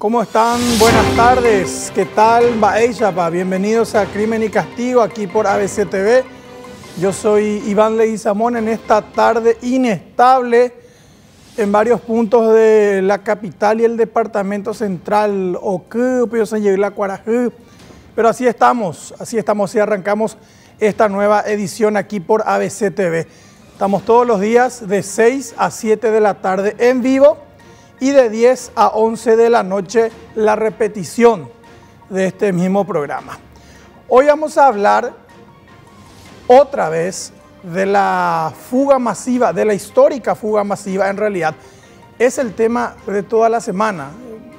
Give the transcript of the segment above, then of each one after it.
¿Cómo están? Buenas tardes. ¿Qué tal? Baeyapa, bienvenidos a Crimen y Castigo aquí por ABC TV. Yo soy Iván Leguizamón en esta tarde inestable en varios puntos de la capital y el departamento central. Pero así estamos y arrancamos esta nueva edición aquí por ABC TV. Estamos todos los días de 6 a 7 de la tarde en vivo y de 10 a 11 de la noche la repetición de este mismo programa. Hoy vamos a hablar otra vez de la fuga masiva, de la histórica fuga masiva. En realidad es el tema de toda la semana,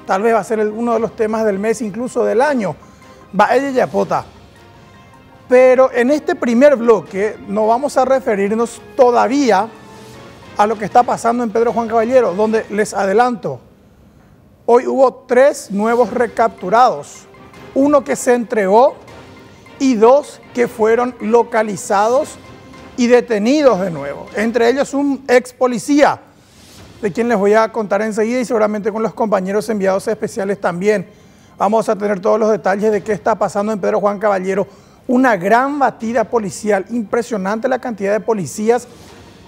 tal vez va a ser uno de los temas del mes, incluso del año. Baeyapota. Pero en este primer bloque no vamos a referirnos todavía a lo que está pasando en Pedro Juan Caballero, donde les adelanto, hoy hubo 3 nuevos recapturados, 1 que se entregó y 2 que fueron localizados y detenidos de nuevo, entre ellos un ex policía, de quien les voy a contar enseguida y seguramente con los compañeros enviados especiales también. Vamos a tener todos los detalles de qué está pasando en Pedro Juan Caballero. Una gran batida policial, impresionante la cantidad de policías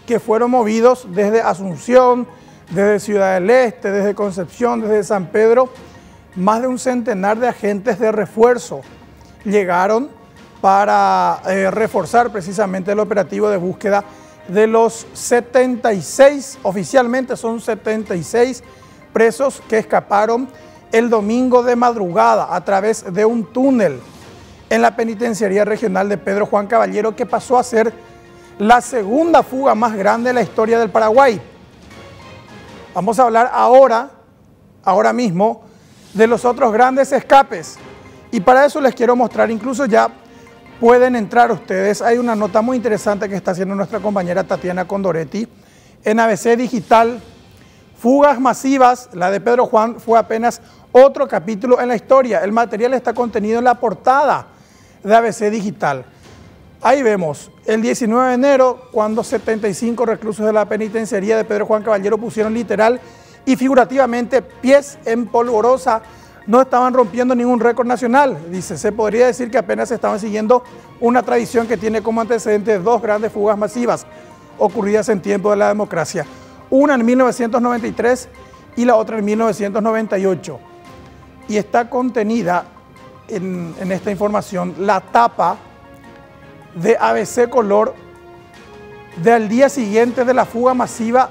que fueron movidos desde Asunción, desde Ciudad del Este, desde Concepción, desde San Pedro. Más de un centenar de agentes de refuerzo llegaron para reforzar precisamente el operativo de búsqueda de los 76, oficialmente son 76 presos que escaparon el domingo de madrugada a través de un túnel en la penitenciaría regional de Pedro Juan Caballero, que pasó a ser la segunda fuga más grande de la historia del Paraguay. Vamos a hablar ahora mismo, de los otros grandes escapes. Y para eso les quiero mostrar, incluso ya pueden entrar ustedes, hay una nota muy interesante que está haciendo nuestra compañera Tatiana Condoretti en ABC Digital. Fugas masivas, la de Pedro Juan fue apenas otro capítulo en la historia. El material está contenido en la portada de ABC Digital. Ahí vemos el 19 de enero, cuando 75 reclusos de la penitenciaría de Pedro Juan Caballero pusieron literal y figurativamente pies en polvorosa. No estaban rompiendo ningún récord nacional, dice. Se podría decir que apenas estaban siguiendo una tradición que tiene como antecedente 2 grandes fugas masivas ocurridas en tiempo de la democracia. Una en 1993 y la otra en 1998. Y está contenida en esta información la tapa de ABC Color del día siguiente de la fuga masiva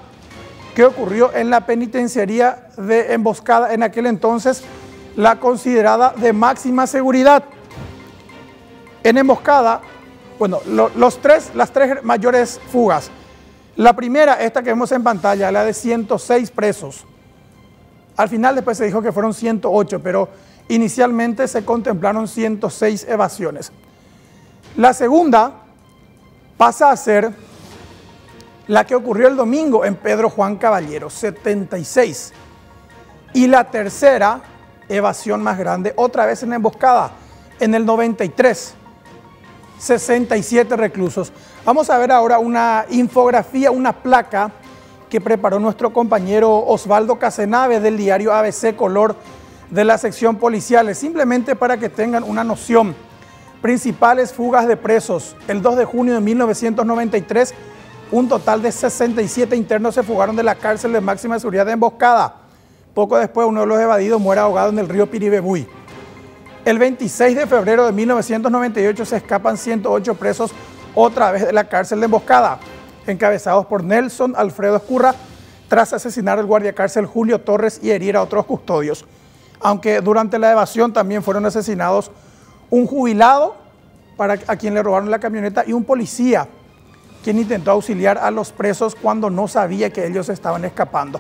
que ocurrió en la penitenciaría de Emboscada, en aquel entonces la considerada de máxima seguridad. En Emboscada, bueno, las tres mayores fugas. La primera, esta que vemos en pantalla, la de 106 presos. Al final después se dijo que fueron 108, pero inicialmente se contemplaron 106 evasiones. La segunda pasa a ser la que ocurrió el domingo en Pedro Juan Caballero, 76. Y la tercera evasión más grande, otra vez en Emboscada, en el 93, 67 reclusos. Vamos a ver ahora una infografía, una placa que preparó nuestro compañero Osvaldo Casenave del diario ABC Color de la sección policiales, simplemente para que tengan una noción. Principales fugas de presos. El 2 de junio de 1993, un total de 67 internos se fugaron de la cárcel de máxima seguridad de Emboscada. Poco después, uno de los evadidos muere ahogado en el río Piribebuy. El 26 de febrero de 1998 se escapan 108 presos otra vez de la cárcel de Emboscada, encabezados por Nelson Alfredo Escurra, tras asesinar al guardia cárcel Julio Torres y herir a otros custodios. Aunque durante la evasión también fueron asesinados un jubilado a quien le robaron la camioneta y un policía quien intentó auxiliar a los presos cuando no sabía que ellos estaban escapando.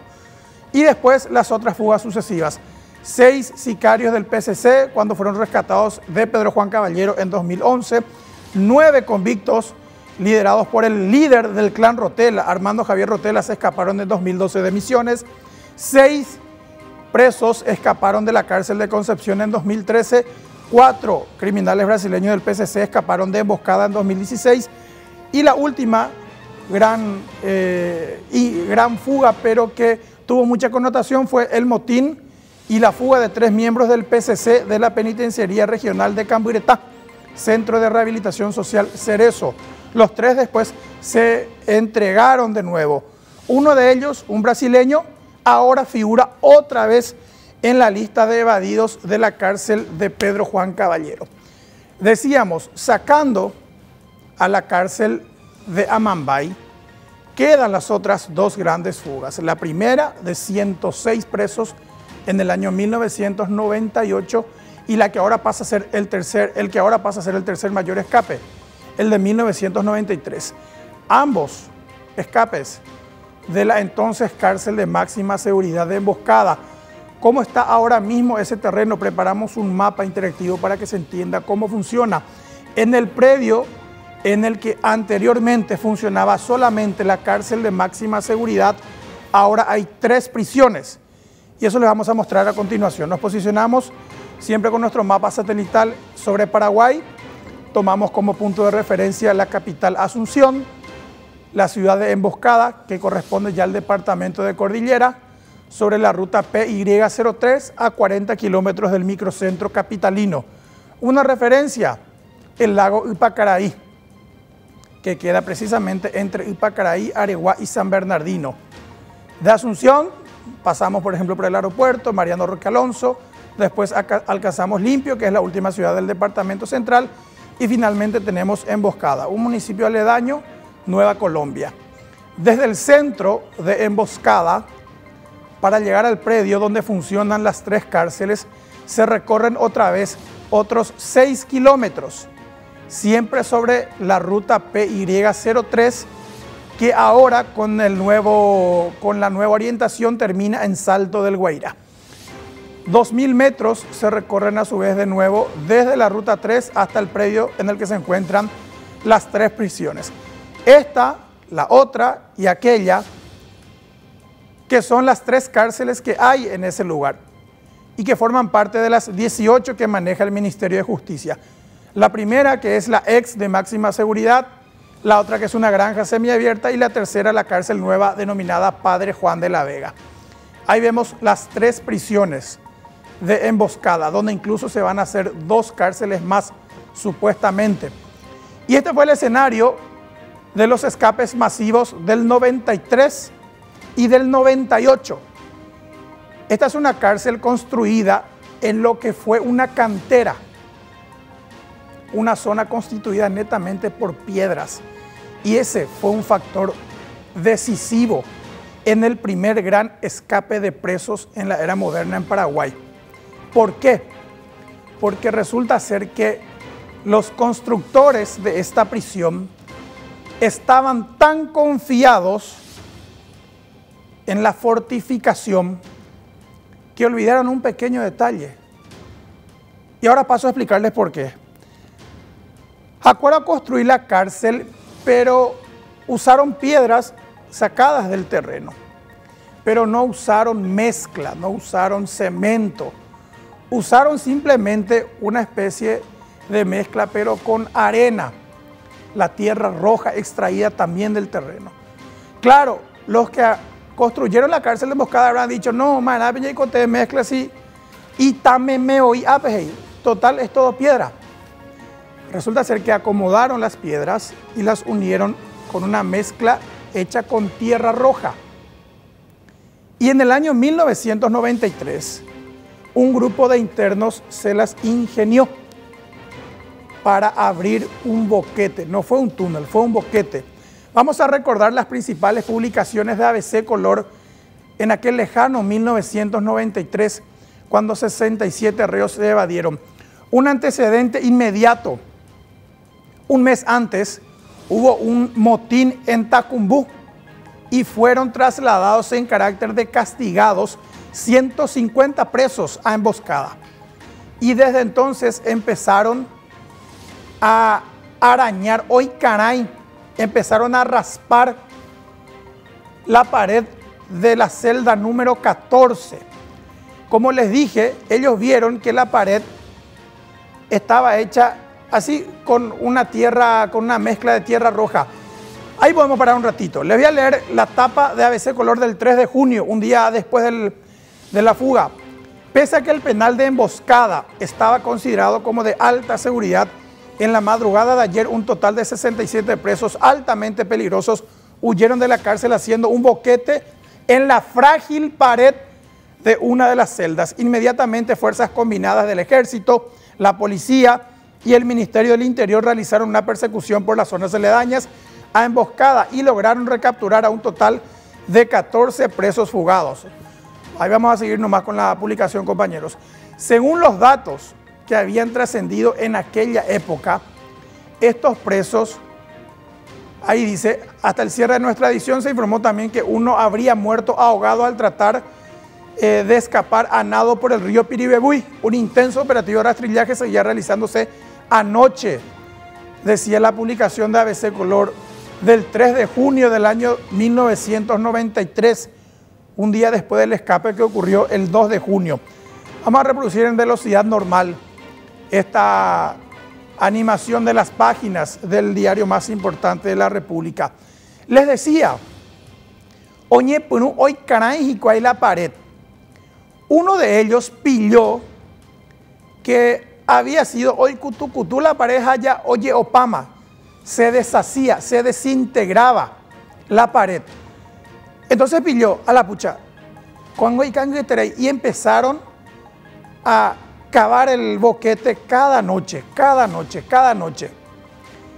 Y después las otras fugas sucesivas. 6 sicarios del PCC cuando fueron rescatados de Pedro Juan Caballero en 2011. 9 convictos liderados por el líder del clan Rotela, Armando Javier Rotela, se escaparon en 2012 de Misiones. 6 presos escaparon de la cárcel de Concepción en 2013. 4 criminales brasileños del PCC escaparon de Emboscada en 2016. Y la última gran fuga, pero que tuvo mucha connotación, fue el motín y la fuga de 3 miembros del PCC de la Penitenciaría Regional de Camburetá, Centro de Rehabilitación Social Cerezo. Los 3 después se entregaron de nuevo. Uno de ellos, un brasileño, ahora figura otra vez en la lista de evadidos de la cárcel de Pedro Juan Caballero. Decíamos, sacando a la cárcel de Amambay, quedan las otras 2 grandes fugas. La primera de 106 presos en el año 1998 y la que ahora pasa a ser el tercer mayor escape, el de 1993. Ambos escapes de la entonces cárcel de máxima seguridad de Emboscada. ¿Cómo está ahora mismo ese terreno? Preparamos un mapa interactivo para que se entienda cómo funciona. En el predio en el que anteriormente funcionaba solamente la cárcel de máxima seguridad, ahora hay 3 prisiones. Y eso les vamos a mostrar a continuación. Nos posicionamos siempre con nuestro mapa satelital sobre Paraguay. Tomamos como punto de referencia la capital Asunción, la ciudad de Emboscada, que corresponde ya al departamento de Cordillera, sobre la ruta PY03 a 40 kilómetros del microcentro capitalino. Una referencia, el lago Ipacaraí, que queda precisamente entre Ipacaraí, Areguá y San Bernardino. De Asunción pasamos, por ejemplo, por el aeropuerto Mariano Roque Alonso, después alcanzamos Limpio, que es la última ciudad del departamento central, y finalmente tenemos Emboscada, un municipio aledaño, Nueva Colombia. Desde el centro de Emboscada, para llegar al predio donde funcionan las 3 cárceles, se recorren otra vez otros 6 kilómetros, siempre sobre la ruta PY03, que ahora con la nueva orientación termina en Salto del Guairá. 2.000 metros se recorren a su vez de nuevo desde la ruta 3 hasta el predio en el que se encuentran las 3 prisiones. Esta, la otra y aquella, que son las 3 cárceles que hay en ese lugar y que forman parte de las 18 que maneja el Ministerio de Justicia. La primera, que es la ex de máxima seguridad, la otra que es una granja semiabierta y la tercera, la cárcel nueva denominada Padre Juan de la Vega. Ahí vemos las 3 prisiones de Emboscada, donde incluso se van a hacer 2 cárceles más, supuestamente. Y este fue el escenario de los escapes masivos del 93 y del 98. Esta es una cárcel construida en lo que fue una cantera, una zona constituida netamente por piedras, y ese fue un factor decisivo en el primer gran escape de presos en la era moderna en Paraguay. ¿Por qué? Porque resulta ser que los constructores de esta prisión estaban tan confiados en la fortificación que olvidaron un pequeño detalle. Y ahora paso a explicarles por qué. Acuerdan construir la cárcel, pero usaron piedras sacadas del terreno. Pero no usaron mezcla, no usaron cemento. Usaron simplemente una especie de mezcla, pero con arena, la tierra roja extraída también del terreno. Claro, los que construyeron la cárcel de Emboscada habrán dicho, no, man, y conté mezcla así, y también me oí, total, es todo piedra. Resulta ser que acomodaron las piedras y las unieron con una mezcla hecha con tierra roja. Y en el año 1993, un grupo de internos se las ingenió para abrir un boquete. No fue un túnel, fue un boquete. Vamos a recordar las principales publicaciones de ABC Color en aquel lejano 1993, cuando 67 reos se evadieron. Un antecedente inmediato. Un mes antes hubo un motín en Tacumbú y fueron trasladados en carácter de castigados 150 presos a Emboscada. Y desde entonces empezaron a arañar, hoy caray, empezaron a raspar la pared de la celda número 14. Como les dije, ellos vieron que la pared estaba hecha así con una mezcla de tierra roja. Ahí podemos parar un ratito. Les voy a leer la tapa de ABC Color del 3 de junio, un día después de la fuga. Pese a que el penal de emboscada estaba considerado como de alta seguridad, en la madrugada de ayer un total de 67 presos altamente peligrosos huyeron de la cárcel haciendo un boquete en la frágil pared de una de las celdas. Inmediatamente fuerzas combinadas del ejército, la policía y el Ministerio del Interior realizaron una persecución por las zonas aledañas a emboscada y lograron recapturar a un total de 14 presos fugados. Ahí vamos a seguir nomás con la publicación, compañeros. Según los datos que habían trascendido en aquella época, estos presos, ahí dice, hasta el cierre de nuestra edición se informó también que uno habría muerto ahogado al tratar de escapar a nado por el río Piribebuy. Un intenso operativo de rastrillaje seguía realizándose anoche, decía la publicación de ABC Color del 3 de junio del año 1993, un día después del escape que ocurrió el 2 de junio. Vamos a reproducir en velocidad normal esta animación de las páginas del diario más importante de la República. Les decía, oye, hoy caray, y la pared. Uno de ellos pilló que había sido hoy cutucutú la pareja ya, oye, Opama, se deshacía, se desintegraba la pared. Entonces pilló a la pucha, y empezaron a cavar el boquete cada noche.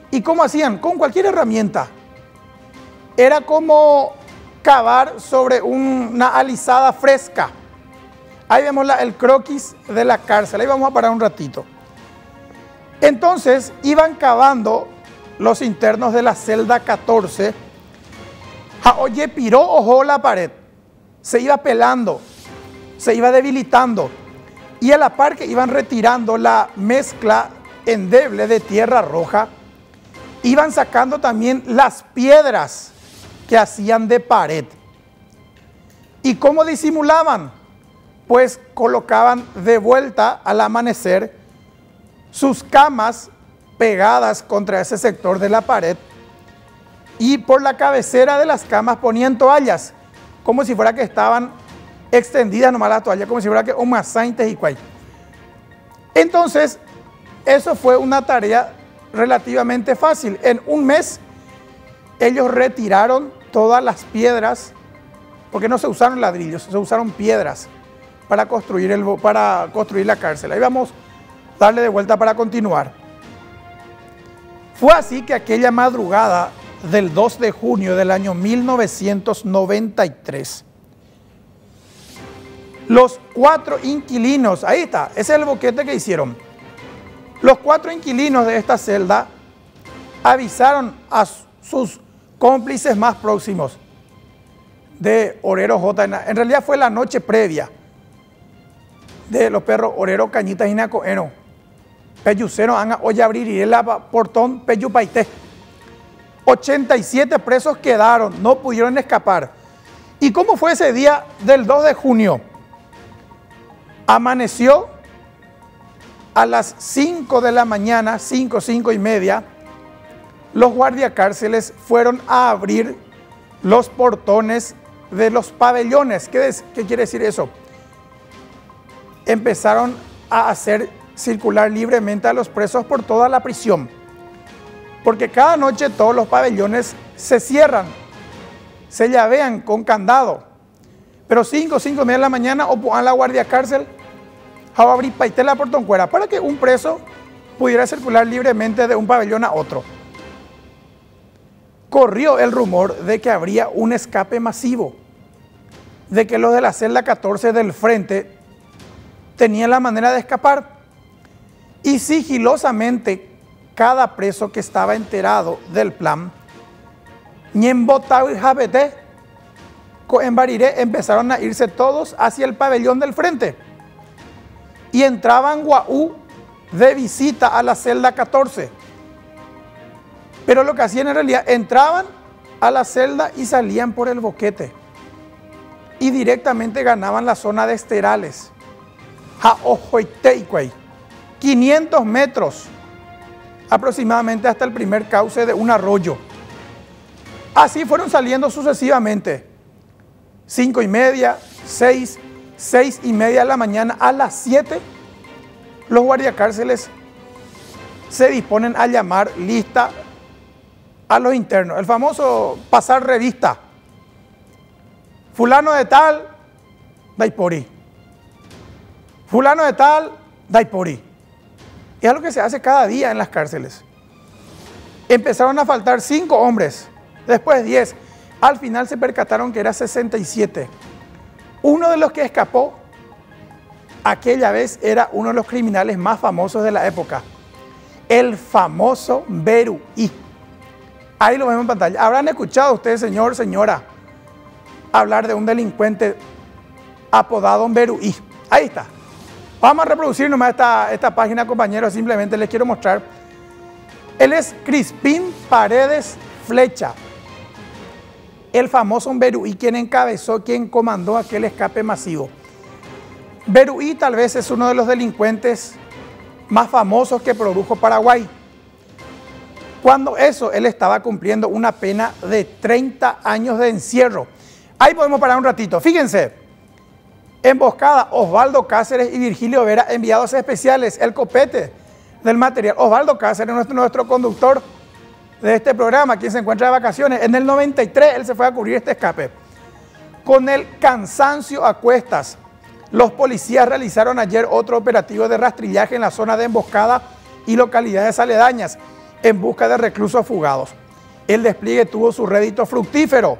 ¿Y cómo hacían? Con cualquier herramienta. Era como cavar sobre una alisada fresca. Ahí vemos el croquis de la cárcel. Ahí vamos a parar un ratito. Entonces iban cavando los internos de la celda 14. Oye, piró ojo la pared. Se iba pelando, se iba debilitando. Y a la par que iban retirando la mezcla endeble de tierra roja, iban sacando también las piedras que hacían de pared. ¿Y cómo disimulaban? Pues colocaban de vuelta al amanecer sus camas pegadas contra ese sector de la pared y por la cabecera de las camas ponían toallas, como si fuera que estaban extendidas nomás las toallas, como si fuera que un masainte y cuay. Entonces, eso fue una tarea relativamente fácil. En un mes, ellos retiraron todas las piedras, porque no se usaron ladrillos, se usaron piedras para construir la cárcel. Ahí vamos a darle de vuelta para continuar. Fue así que aquella madrugada del 2 de junio del año 1993, los 4 inquilinos, ahí está, ese es el boquete que hicieron. Los 4 inquilinos de esta celda avisaron a sus cómplices más próximos de Orero J. En realidad fue la noche previa de los perros Orero Cañitas y Nacoeno. Peyucero, Anga, Oye Abrir y el Portón, Peyupaité. 87 presos quedaron, no pudieron escapar. ¿Y cómo fue ese día del 2 de junio? Amaneció a las 5 de la mañana, 5 y media, los guardiacárceles fueron a abrir los portones de los pabellones. ¿Qué quiere decir eso? Empezaron a hacer circular libremente a los presos por toda la prisión, porque cada noche todos los pabellones se cierran, se llavean con candado, pero 5 y media de la mañana o a la guardia cárcel a abrir paitela por toncuera para que un preso pudiera circular libremente de un pabellón a otro. Corrió el rumor de que habría un escape masivo, de que los de la celda 14 del frente tenían la manera de escapar, y sigilosamente cada preso que estaba enterado del plan, Ñembotau y Jabete, en Bariré, empezaron a irse todos hacia el pabellón del frente y entraban guaú de visita a la celda 14. Pero lo que hacían en realidad, entraban a la celda y salían por el boquete y directamente ganaban la zona de esterales. 500 metros aproximadamente hasta el primer cauce de un arroyo. Así fueron saliendo sucesivamente. 5 y media, 6, 6:30 de la mañana, a las 7, los guardiacárceles se disponen a llamar lista a los internos. El famoso pasar revista. Fulano de tal, Daipori. Fulano de tal, Daipori. Es algo que se hace cada día en las cárceles. Empezaron a faltar 5 hombres, después 10. Al final se percataron que era 67. Uno de los que escapó aquella vez era uno de los criminales más famosos de la época, el famoso Beruí. Ahí lo vemos en pantalla. ¿Habrán escuchado ustedes, señor, señora, hablar de un delincuente apodado Beruí? Ahí está. Vamos a reproducir nomás esta página, compañeros. Simplemente les quiero mostrar. Él es Crispín Paredes Flecha, el famoso Beruí, quien encabezó, quien comandó aquel escape masivo. Beruí tal vez es uno de los delincuentes más famosos que produjo Paraguay. Cuando él estaba cumpliendo una pena de 30 años de encierro. Ahí podemos parar un ratito. Fíjense. Emboscada, Osvaldo Cáceres y Virgilio Vera, enviados especiales, el copete del material. Osvaldo Cáceres, nuestro conductor de este programa, quien se encuentra de vacaciones. En el 93 él se fue a cubrir este escape. Con el cansancio a cuestas, los policías realizaron ayer otro operativo de rastrillaje en la zona de Emboscada y localidades aledañas en busca de reclusos fugados. El despliegue tuvo su rédito fructífero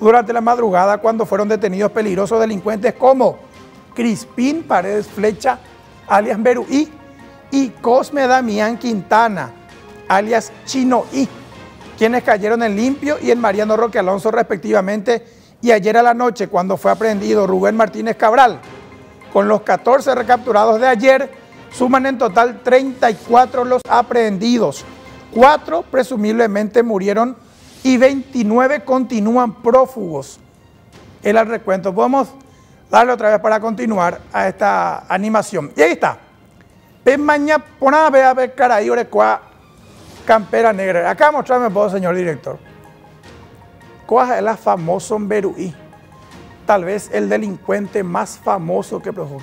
durante la madrugada, cuando fueron detenidos peligrosos delincuentes como Crispín Paredes Flecha, alias Beruí, y Cosme Damián Quintana, alias Chinoí, quienes cayeron en Limpio y en Mariano Roque Alonso respectivamente. Y ayer a la noche, cuando fue aprehendido Rubén Martínez Cabral, con los 14 recapturados de ayer, suman en total 34 los aprehendidos. 4 presumiblemente murieron y 29 continúan prófugos. El al recuento. Podemos darle otra vez para continuar a esta animación. Y ahí está. Pemaña pona vea ver caray orecua campera negra. Acá mostrarme vos, señor director. ¿Cuál es la famoso Beruí? Tal vez el delincuente más famoso que produjo.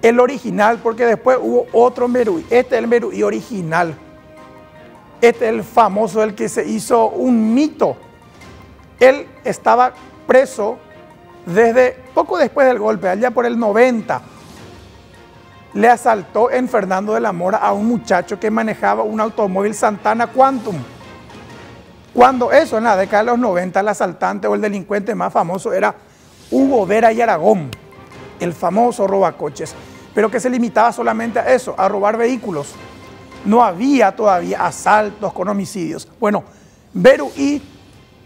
El original, porque después hubo otro Beruí. Este es el Beruí original. Este es el famoso, el que se hizo un mito. Él estaba preso desde poco después del golpe, allá por el 90. Le asaltó en Fernando de la Mora a un muchacho que manejaba un automóvil Santana Quantum. Cuando eso, en la década de los 90, el asaltante o el delincuente más famoso era Hugo Vera y Aragón, el famoso robacoches, pero que se limitaba solamente a eso, a robar vehículos. No había todavía asaltos con homicidios. Bueno, Beruí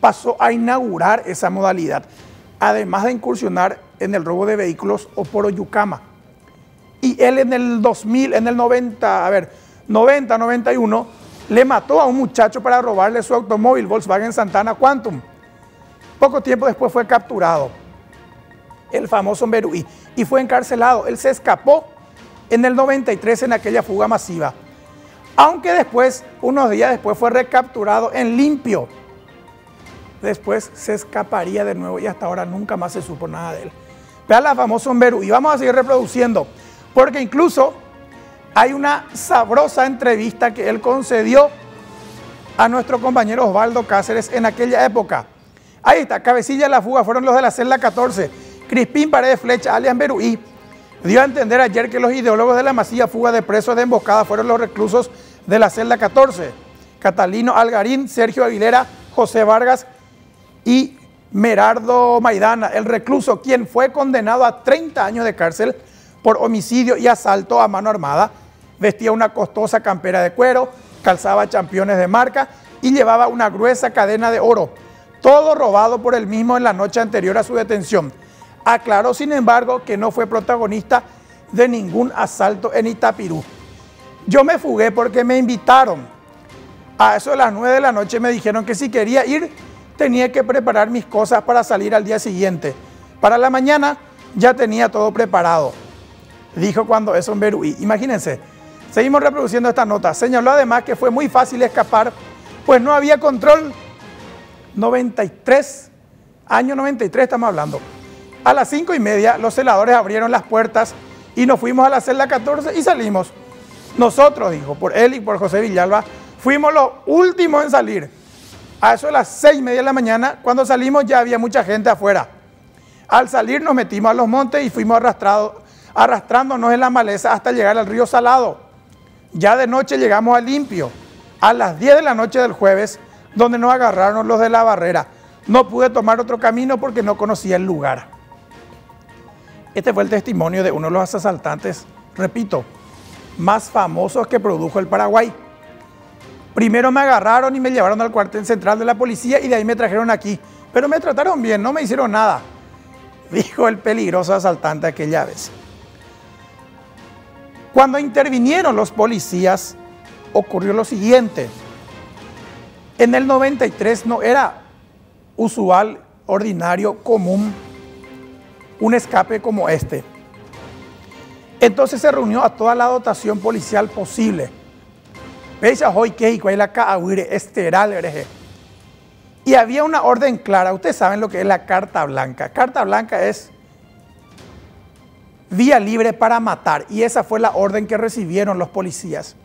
pasó a inaugurar esa modalidad, además de incursionar en el robo de vehículos o por Oyucama. Y él en el 2000, en el 91, le mató a un muchacho para robarle su automóvil Volkswagen Santana Quantum. Poco tiempo después fue capturado el famoso Beruí y fue encarcelado. Él se escapó en el 93 en aquella fuga masiva. Aunque después, unos días después, fue recapturado en Limpio. Después se escaparía de nuevo y hasta ahora nunca más se supo nada de él. Vean la famosa Beruí. Vamos a seguir reproduciendo, porque incluso hay una sabrosa entrevista que él concedió a nuestro compañero Osvaldo Cáceres en aquella época. Ahí está, cabecilla de la fuga fueron los de la celda 14. Crispín Paredes Flecha, alias Beruí, dio a entender ayer que los ideólogos de la masiva fuga de presos de Emboscada fueron los reclusos de la celda 14. Catalino Algarín, Sergio Aguilera, José Vargas y Merardo Maidana, el recluso quien fue condenado a 30 años de cárcel por homicidio y asalto a mano armada. Vestía una costosa campera de cuero, calzaba championes de marca y llevaba una gruesa cadena de oro. Todo robado por él mismo en la noche anterior a su detención. Aclaró, sin embargo, que no fue protagonista de ningún asalto en Itapirú. Yo me fugué porque me invitaron. A eso de las 9 de la noche me dijeron que si quería ir, tenía que preparar mis cosas para salir al día siguiente. Para la mañana ya tenía todo preparado, dijo cuando eso en Beruí. Imagínense, seguimos reproduciendo esta nota. Señaló además que fue muy fácil escapar, pues no había control. 93, año 93 estamos hablando. A las 5:30 los celadores abrieron las puertas y nos fuimos a la celda 14 y salimos. Nosotros, dijo, por él y por José Villalba, fuimos los últimos en salir. A eso de las 6:30 de la mañana, cuando salimos ya había mucha gente afuera. Al salir nos metimos a los montes y fuimos arrastrándonos en la maleza hasta llegar al río Salado. Ya de noche llegamos a Limpio, a las 10 de la noche del jueves, donde nos agarraron los de la barrera. No pude tomar otro camino porque no conocía el lugar. Este fue el testimonio de uno de los asaltantes, repito, más famosos que produjo el Paraguay. Primero me agarraron y me llevaron al cuartel central de la policía y de ahí me trajeron aquí. Pero me trataron bien, no me hicieron nada, dijo el peligroso asaltante aquella vez. Cuando intervinieron los policías, ocurrió lo siguiente. En el 93 no era usual, ordinario, común, un escape como este. Entonces se reunió a toda la dotación policial posible. Y había una orden clara. Ustedes saben lo que es la carta blanca. Carta blanca es vía libre para matar. Y esa fue la orden que recibieron los policías.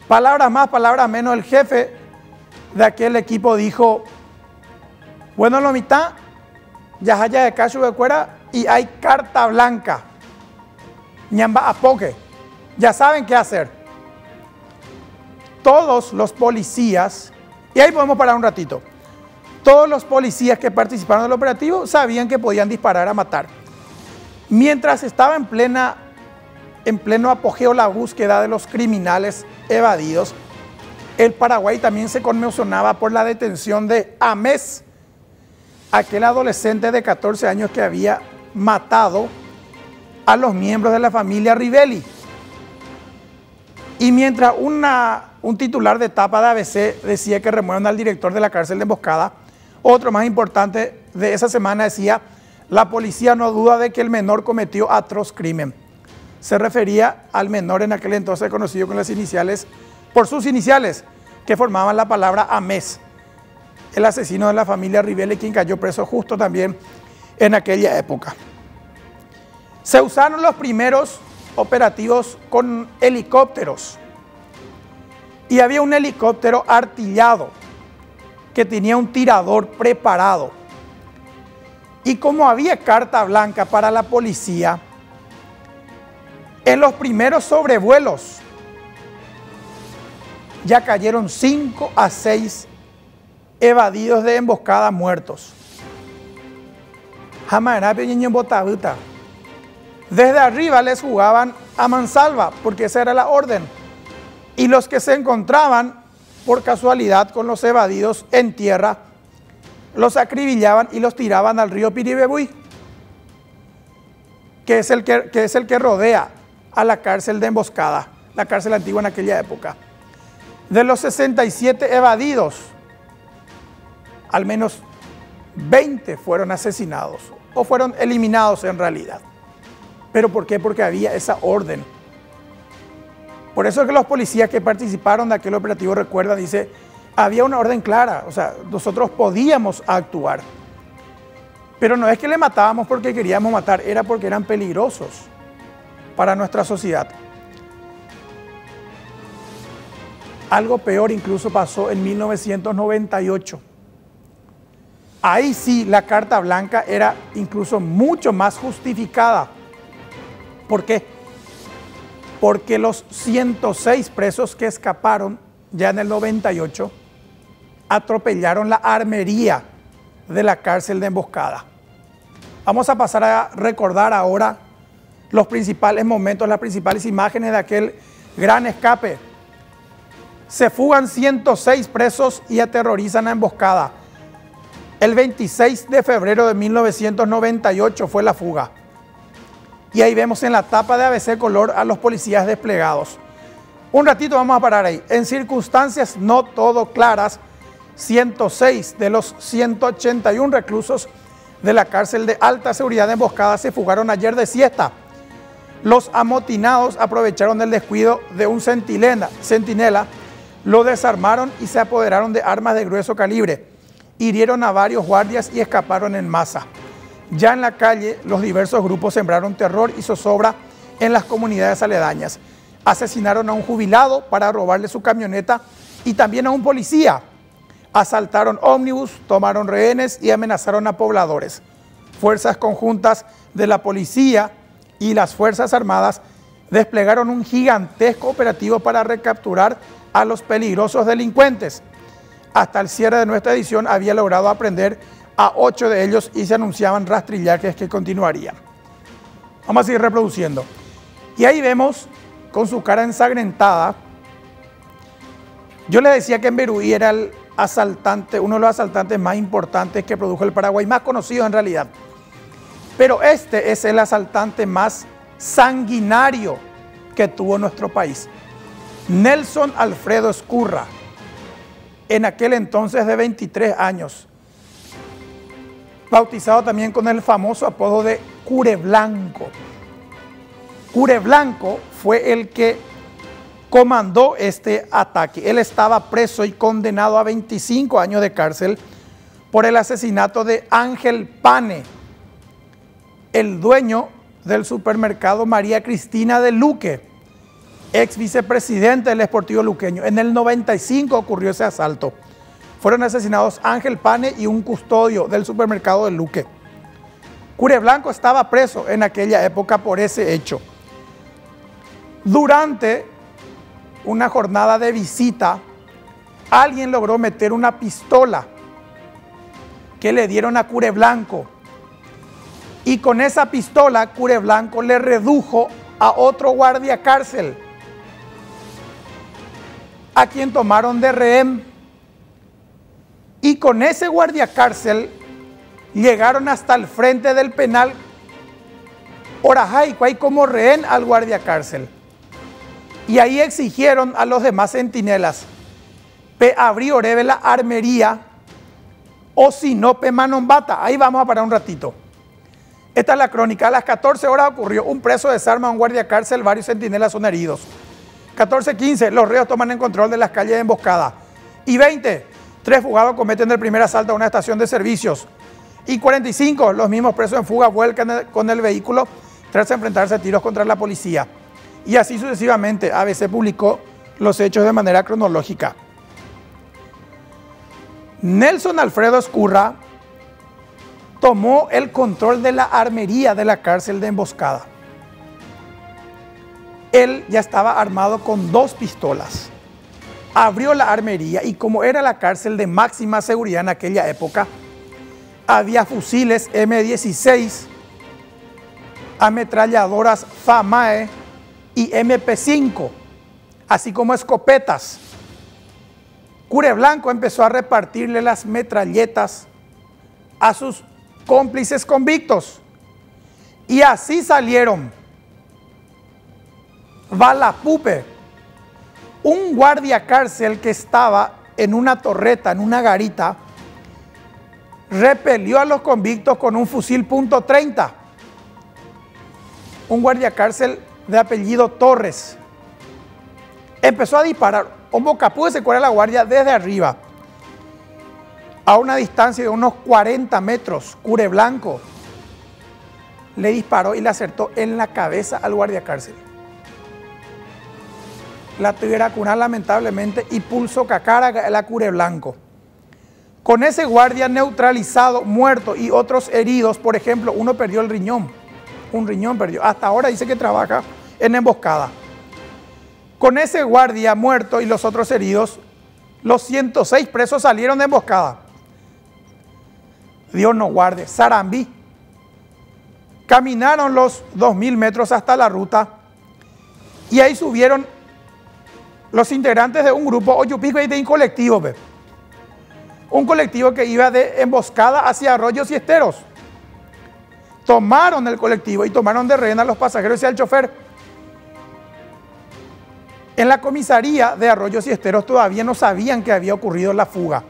Palabras más, palabras menos, el jefe de aquel equipo dijo: bueno, la mitad, ya haya de cacho de cuera y hay carta blanca. Ñamba a poque. Ya saben qué hacer. Todos los policías, y ahí podemos parar un ratito, todos los policías que participaron del operativo sabían que podían disparar a matar. Mientras estaba en pleno apogeo la búsqueda de los criminales evadidos, el Paraguay también se conmocionaba por la detención de Amés, aquel adolescente de 14 años que había matado a los miembros de la familia Rivelli. Y mientras un titular de etapa de ABC decía que remuevan al director de la cárcel de Emboscada, otro más importante de esa semana decía: la policía no duda de que el menor cometió atroz crimen. Se refería al menor en aquel entonces conocido con las iniciales, por sus iniciales, que formaban la palabra Amés, el asesino de la familia Rivelli, quien cayó preso justo también en aquella época. Se usaron los primeros operativos con helicópteros y había un helicóptero artillado que tenía un tirador preparado. Y como había carta blanca para la policía, en los primeros sobrevuelos ya cayeron 5 a 6 evadidos de emboscada muertos. Desde arriba les jugaban a mansalva, porque esa era la orden. Y los que se encontraban por casualidad con los evadidos en tierra, los acribillaban y los tiraban al río Piribebuy, que es el que rodea a la cárcel de Emboscada, la cárcel antigua en aquella época. De los 67 evadidos, al menos 20 fueron asesinados o fueron eliminados en realidad. ¿Pero por qué? Porque había esa orden. Por eso es que los policías que participaron de aquel operativo, recuerda, dice, había una orden clara, o sea, nosotros podíamos actuar. Pero no es que le matábamos porque queríamos matar, era porque eran peligrosos para nuestra sociedad. Algo peor incluso pasó en 1998. Ahí sí la carta blanca era incluso mucho más justificada. ¿Por qué? Porque los 106 presos que escaparon ya en el 98 atropellaron la armería de la cárcel de Emboscada. Vamos a pasar a recordar ahora los principales momentos, las principales imágenes de aquel gran escape. Se fugan 106 presos y aterrorizan a Emboscada. El 26 de febrero de 1998 fue la fuga. Y ahí vemos en la tapa de ABC Color a los policías desplegados. Un ratito vamos a parar ahí. En circunstancias no todo claras, 106 de los 181 reclusos de la cárcel de alta seguridad de Emboscada se fugaron ayer de siesta. Los amotinados aprovecharon el descuido de un centinela, lo desarmaron y se apoderaron de armas de grueso calibre. Hirieron a varios guardias y escaparon en masa. Ya en la calle, los diversos grupos sembraron terror y zozobra en las comunidades aledañas. Asesinaron a un jubilado para robarle su camioneta y también a un policía. Asaltaron ómnibus, tomaron rehenes y amenazaron a pobladores. Fuerzas conjuntas de la policía y las Fuerzas Armadas desplegaron un gigantesco operativo para recapturar a los peligrosos delincuentes. Hasta el cierre de nuestra edición había logrado aprender a 8 de ellos y se anunciaban rastrillajes que continuarían. Vamos a seguir reproduciendo. Y ahí vemos con su cara ensangrentada. Yo le decía que en Beruí era el asaltante, uno de los asaltantes más importantes que produjo el Paraguay, más conocido en realidad. Pero este es el asaltante más sanguinario que tuvo nuestro país. Nelson Alfredo Ezcurra, en aquel entonces de 23 años, bautizado también con el famoso apodo de Cureblanco. Cureblanco fue el que comandó este ataque. Él estaba preso y condenado a 25 años de cárcel por el asesinato de Ángel Pane, el dueño del supermercado María Cristina de Luque, ex vicepresidente del Sportivo Luqueño. En el 95 ocurrió ese asalto. Fueron asesinados Ángel Pane y un custodio del supermercado de Luque. Cureblanco estaba preso en aquella época por ese hecho. Durante una jornada de visita, alguien logró meter una pistola que le dieron a Cureblanco. Y con esa pistola, Cureblanco le redujo a otro guardia cárcel, a quien tomaron de rehén. Y con ese guardia cárcel llegaron hasta el frente del penal Orajaico, ahí como rehén al guardia cárcel. Y ahí exigieron a los demás centinelas, pe abrí oreve la armería, o si no, pe manombata. Ahí vamos a parar un ratito. Esta es la crónica. A las 14 horas ocurrió: un preso desarma a un guardia cárcel, varios centinelas son heridos. 14:15, los reos toman en control de las calles de emboscada. Y 20, 3 fugados cometen el primer asalto a una estación de servicios. Y 45, los mismos presos en fuga vuelcan con el vehículo tras enfrentarse a tiros contra la policía. Y así sucesivamente. ABC publicó los hechos de manera cronológica. Nelson Alfredo Ezcurra tomó el control de la armería de la cárcel de Emboscada. Él ya estaba armado con 2 pistolas. Abrió la armería y, como era la cárcel de máxima seguridad en aquella época, había fusiles M16, ametralladoras FAMAE y MP5, así como escopetas. Cureblanco empezó a repartirle las metralletas a sus cómplices convictos. Y así salieron Balapupe, un guardia cárcel que estaba en una torreta, en una garita, repelió a los convictos con un fusil .30. Un guardia cárcel de apellido Torres empezó a disparar. Un bocapú se cuela la guardia desde arriba, a una distancia de unos 40 metros. Cureblanco le disparó y le acertó en la cabeza al guardia cárcel. La tuviera curar lamentablemente y pulso cacara la Cureblanco. Con ese guardia neutralizado, muerto y otros heridos, por ejemplo, uno perdió el riñón. Un riñón perdió. Hasta ahora dice que trabaja en Emboscada. Con ese guardia muerto y los otros heridos, los 106 presos salieron de Emboscada. Dios nos guarde. Sarambí. Caminaron los 2000 metros hasta la ruta y ahí subieron los integrantes de un grupo, Oyupico y de un colectivo. Un colectivo que iba de Emboscada hacia Arroyos y Esteros. Tomaron el colectivo y tomaron de rehén a los pasajeros y al chofer. En la comisaría de Arroyos y Esteros todavía no sabían que había ocurrido la fuga.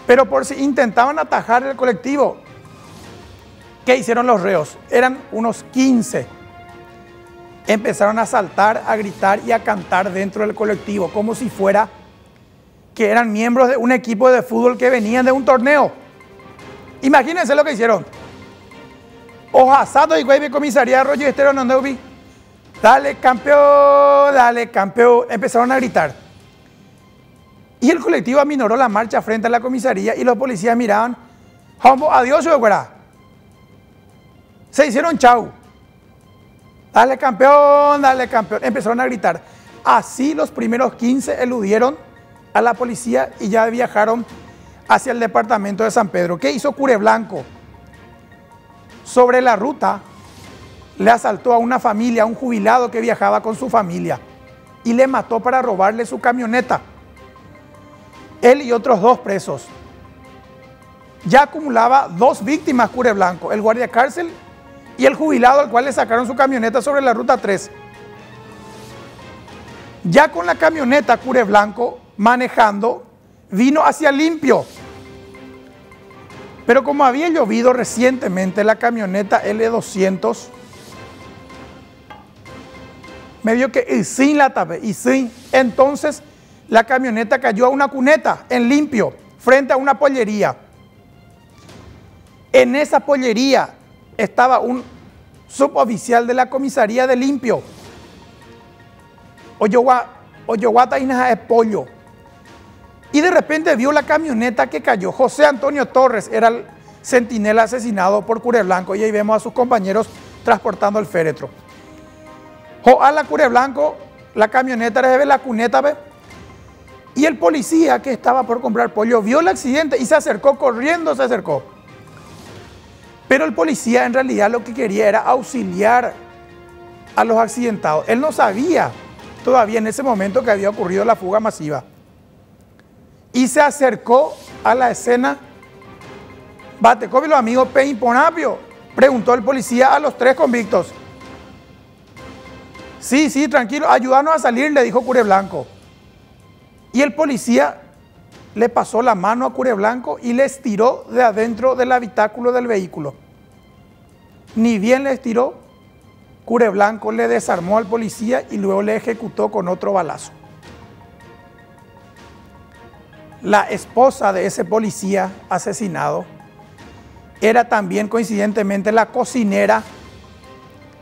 Pero por si intentaban atajar el colectivo, ¿qué hicieron los reos? Eran unos 15. Empezaron a saltar, a gritar y a cantar dentro del colectivo, como si fuera que eran miembros de un equipo de fútbol que venían de un torneo. Imagínense lo que hicieron. Ojasado y Guaybe comisaría Arroyo Estero Nondeubi. Dale campeón, dale campeón. Empezaron a gritar. Y el colectivo aminoró la marcha frente a la comisaría y los policías miraban. Adiós, güera. Se hicieron chau. Dale campeón, dale campeón. Empezaron a gritar. Así los primeros 15 eludieron a la policía y ya viajaron hacia el departamento de San Pedro. ¿Qué hizo Cureblanco? Sobre la ruta le asaltó a una familia, a un jubilado que viajaba con su familia y le mató para robarle su camioneta. Él y otros 2 presos. Ya acumulaba 2 víctimas Cureblanco, el guardia cárcel y el jubilado al cual le sacaron su camioneta sobre la ruta 3. Ya con la camioneta Cureblanco manejando, vino hacia Limpio. Pero como había llovido recientemente, la camioneta L200 medio que sin la tapé y sin. Entonces la camioneta cayó a una cuneta en Limpio, frente a una pollería. En esa pollería estaba un suboficial de la comisaría de Limpio. Oyoguata es pollo. Y de repente vio la camioneta que cayó. José Antonio Torres era el centinela asesinado por Cureblanco. Y ahí vemos a sus compañeros transportando el féretro. A la Cureblanco, la camioneta recibe la cuneta, ¿ve? Y el policía que estaba por comprar pollo vio el accidente y se acercó, corriendo se acercó. Pero el policía en realidad lo que quería era auxiliar a los accidentados. Él no sabía todavía en ese momento que había ocurrido la fuga masiva. Y se acercó a la escena. Batecovi, los amigos Peimponapio, preguntó el policía a los 3 convictos. Sí, tranquilo, ayúdanos a salir, le dijo Cureblanco. Y el policía le pasó la mano a Cureblanco y le estiró de adentro del habitáculo del vehículo. Ni bien le estiró, Cureblanco le desarmó al policía y luego le ejecutó con otro balazo. La esposa de ese policía asesinado era también coincidentemente la cocinera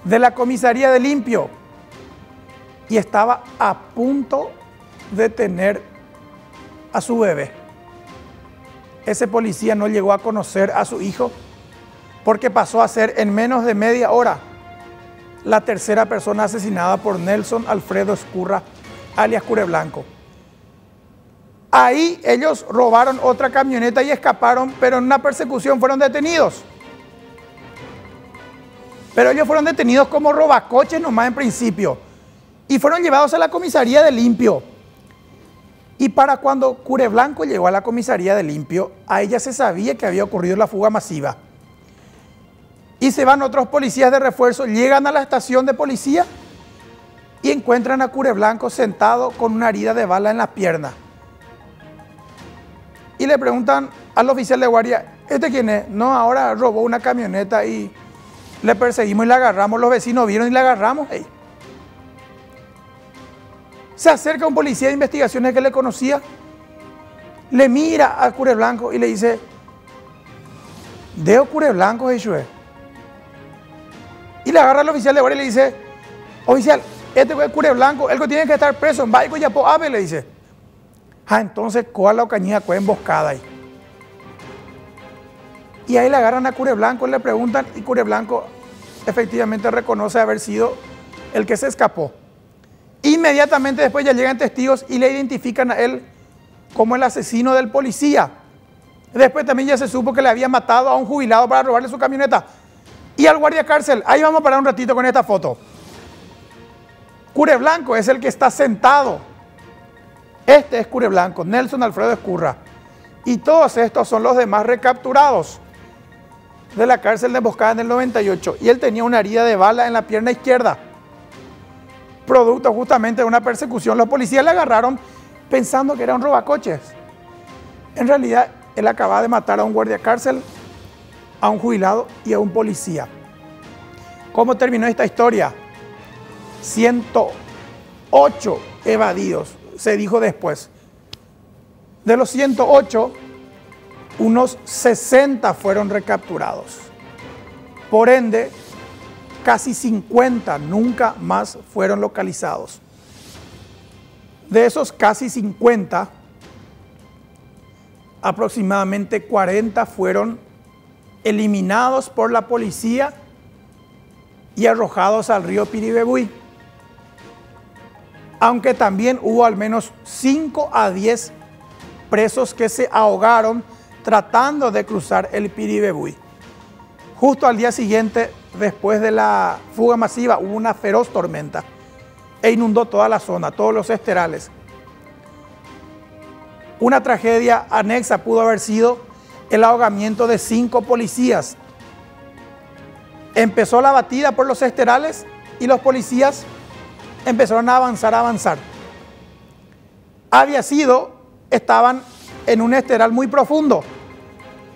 de la comisaría de Limpio y estaba a punto de tener a su bebé. Ese policía no llegó a conocer a su hijo porque pasó a ser en menos de media hora la tercera persona asesinada por Nelson Alfredo Escurra, alias Cureblanco. Ahí ellos robaron otra camioneta y escaparon, pero en una persecución fueron detenidos. Pero ellos fueron detenidos como robacoches nomás en principio y fueron llevados a la comisaría de Limpio. Y para cuando Cureblanco llegó a la comisaría de Limpio, a ella se sabía que había ocurrido la fuga masiva. Y se van otros policías de refuerzo, llegan a la estación de policía y encuentran a Cureblanco sentado con una herida de bala en la pierna. Y le preguntan al oficial de guardia, ¿este quién es? No, ahora robó una camioneta y le perseguimos y la agarramos. Los vecinos vieron y la agarramos. Hey. Se acerca un policía de investigaciones que le conocía, le mira a Cureblanco y le dice, Deo Cureblanco, Jesús. Y le agarra al oficial de guardia y le dice, oficial, este es Cureblanco, él tiene que estar preso en Baico y Ave, le dice. Entonces, ¿cuál la cañía fue emboscada ahí? Y ahí le agarran a Cureblanco, le preguntan y Cureblanco efectivamente reconoce haber sido el que se escapó. Inmediatamente después ya llegan testigos y le identifican a él como el asesino del policía. Después también ya se supo que le había matado a un jubilado para robarle su camioneta. Y al guardia cárcel, ahí vamos a parar un ratito con esta foto. Cureblanco es el que está sentado. Este es Cureblanco, Nelson Alfredo Escurra. Y todos estos son los demás recapturados de la cárcel de emboscada en el 98. Y él tenía una herida de bala en la pierna izquierda. Producto justamente de una persecución. Los policías le agarraron pensando que era un robacoches. En realidad, él acababa de matar a un guardia cárcel, a un jubilado y a un policía. ¿Cómo terminó esta historia? 108 evadidos. Se dijo después. De los 108, unos 60 fueron recapturados Por ende, casi 50 nunca más fueron localizados. De esos casi 50, aproximadamente 40 fueron eliminados por la policía y arrojados al río Piribebuy. Aunque también hubo al menos 5 a 10 presos que se ahogaron tratando de cruzar el Piribebuy. Justo al día siguiente, después de la fuga masiva, hubo una feroz tormenta e inundó toda la zona, todos los esterales. Una tragedia anexa pudo haber sido el ahogamiento de 5 policías. Empezó la batida por los esterales y los policías empezaron a avanzar. Estaban en un esteral muy profundo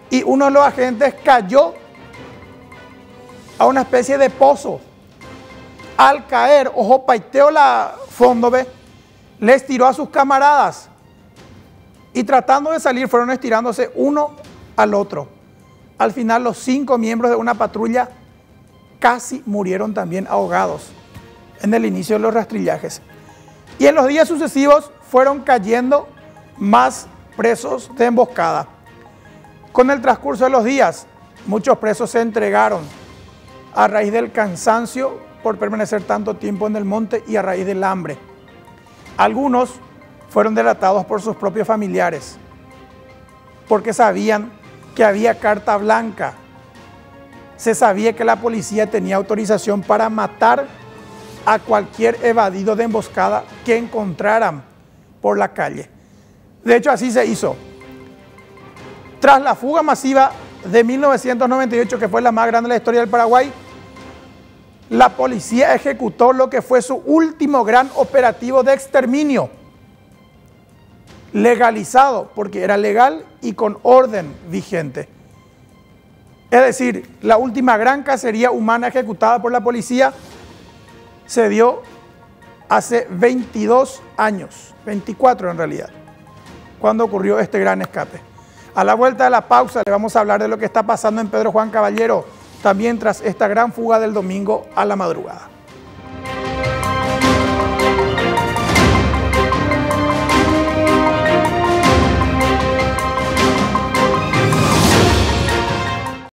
y uno de los agentes cayó a una especie de pozo. Al caer, ojo, paiteó la fondo, les tiró a sus camaradas y tratando de salir fueron estirándose uno al otro. Al final los 5 miembros de una patrulla casi murieron también ahogados en el inicio de los rastrillajes. Y en los días sucesivos fueron cayendo más presos de emboscada. Con el transcurso de los días, muchos presos se entregaron a raíz del cansancio por permanecer tanto tiempo en el monte y a raíz del hambre. Algunos fueron delatados por sus propios familiares porque sabían que había carta blanca. Se sabía que la policía tenía autorización para matar a cualquier evadido de emboscada que encontraran por la calle. De hecho, así se hizo. Tras la fuga masiva de 1998, que fue la más grande de la historia del Paraguay, la policía ejecutó lo que fue su último gran operativo de exterminio, legalizado, porque era legal y con orden vigente. Es decir, la última gran cacería humana ejecutada por la policía se dio hace 22 años, 24 en realidad, cuando ocurrió este gran escape. A la vuelta de la pausa le vamos a hablar de lo que está pasando en Pedro Juan Caballero, también tras esta gran fuga del domingo a la madrugada.